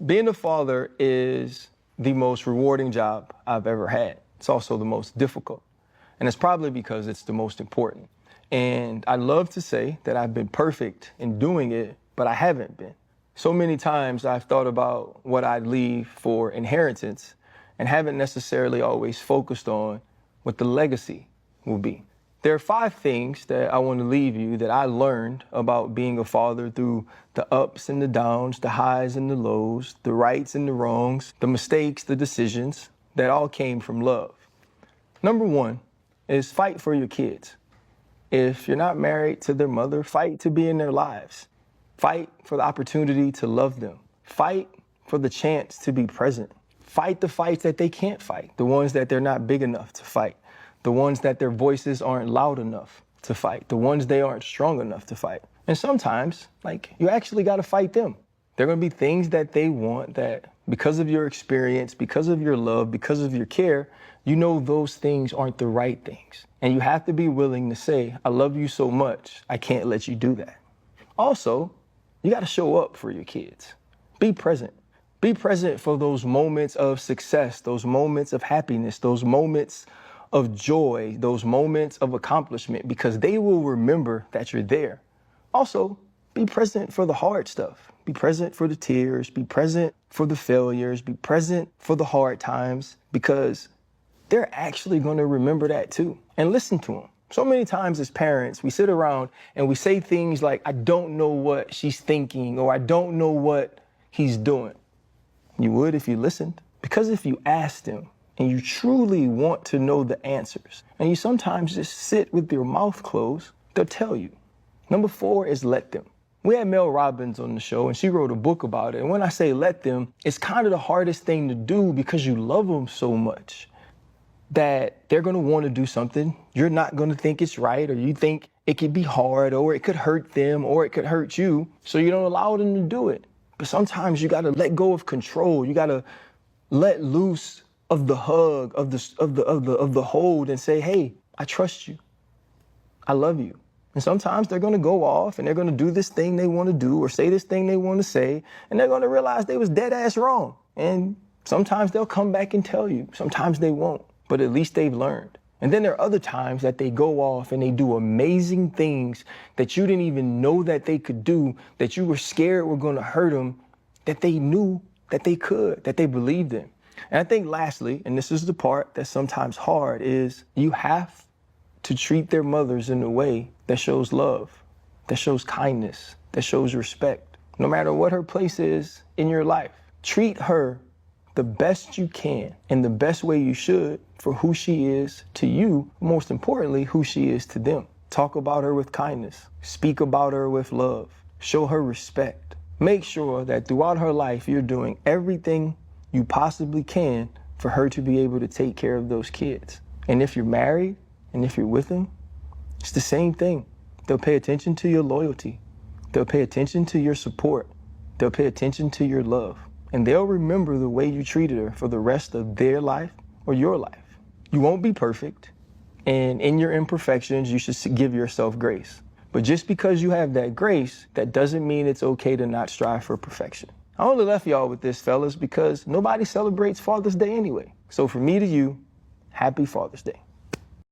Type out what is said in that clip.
Being a father is the most rewarding job I've ever had. It's also the most difficult. And it's probably because it's the most important. And I love to say that I've been perfect in doing it, but I haven't been. So many times I've thought about what I'd leave for inheritance and haven't necessarily always focused on what the legacy will be. There are 5 things that I want to leave you that I learned about being a father through the ups and the downs, the highs and the lows, the rights and the wrongs, the mistakes, the decisions that all came from love. Number 1 is fight for your kids. If you're not married to their mother, fight to be in their lives. Fight for the opportunity to love them. Fight for the chance to be present. Fight the fights that they can't fight, the ones that they're not big enough to fight. The ones that their voices aren't loud enough to fight, the ones they aren't strong enough to fight. And sometimes, you actually got to fight them. There are going to be things that they want that because of your experience, because of your love, because of your care, you know those things aren't the right things. And you have to be willing to say, I love you so much, I can't let you do that. Also, you got to show up for your kids. Be present. Be present for those moments of success, those moments of happiness, those moments of joy, those moments of accomplishment, because they will remember that you're there. Also, be present for the hard stuff. Be present for the tears, be present for the failures, be present for the hard times, because they're actually going to remember that too. And listen to them. So many times as parents, we sit around and we say things like, I don't know what she's thinking, or I don't know what he's doing. You would if you listened, because if you asked them, and you truly want to know the answers, and you sometimes just sit with your mouth closed, they'll tell you. Number 4 is let them. We had Mel Robbins on the show, and she wrote a book about it. And when I say let them, it's kind of the hardest thing to do because you love them so much that they're going to want to do something. You're not going to think it's right, or you think it could be hard, or it could hurt them, or it could hurt you. So you don't allow them to do it. But sometimes you got to let go of control. You got to let loose of the hug, of the hold, and say, hey, I trust you. I love you. And sometimes they're going to go off and they're going to do this thing they want to do or say this thing they want to say, and they're going to realize they was dead ass wrong. And sometimes they'll come back and tell you. Sometimes they won't, but at least they've learned. And then there are other times that they go off and they do amazing things that you didn't even know that they could do, that you were scared were going to hurt them, that they knew that they could, that they believed in. And I think lastly, and this is the part that's sometimes hard, is you have to treat their mothers in a way that shows love, that shows kindness, that shows respect. No matter what her place is in your life, treat her the best you can and the best way you should for who she is to you, most importantly, who she is to them. Talk about her with kindness, speak about her with love, show her respect. Make sure that throughout her life, you're doing everything you possibly can for her to be able to take care of those kids. And if you're married and if you're with them, it's the same thing. They'll pay attention to your loyalty. They'll pay attention to your support. They'll pay attention to your love. And they'll remember the way you treated her for the rest of their life or your life. You won't be perfect. And in your imperfections, you should give yourself grace. But just because you have that grace, that doesn't mean it's okay to not strive for perfection. I only left y'all with this, fellas, because nobody celebrates Father's Day anyway. So from me to you, happy Father's Day.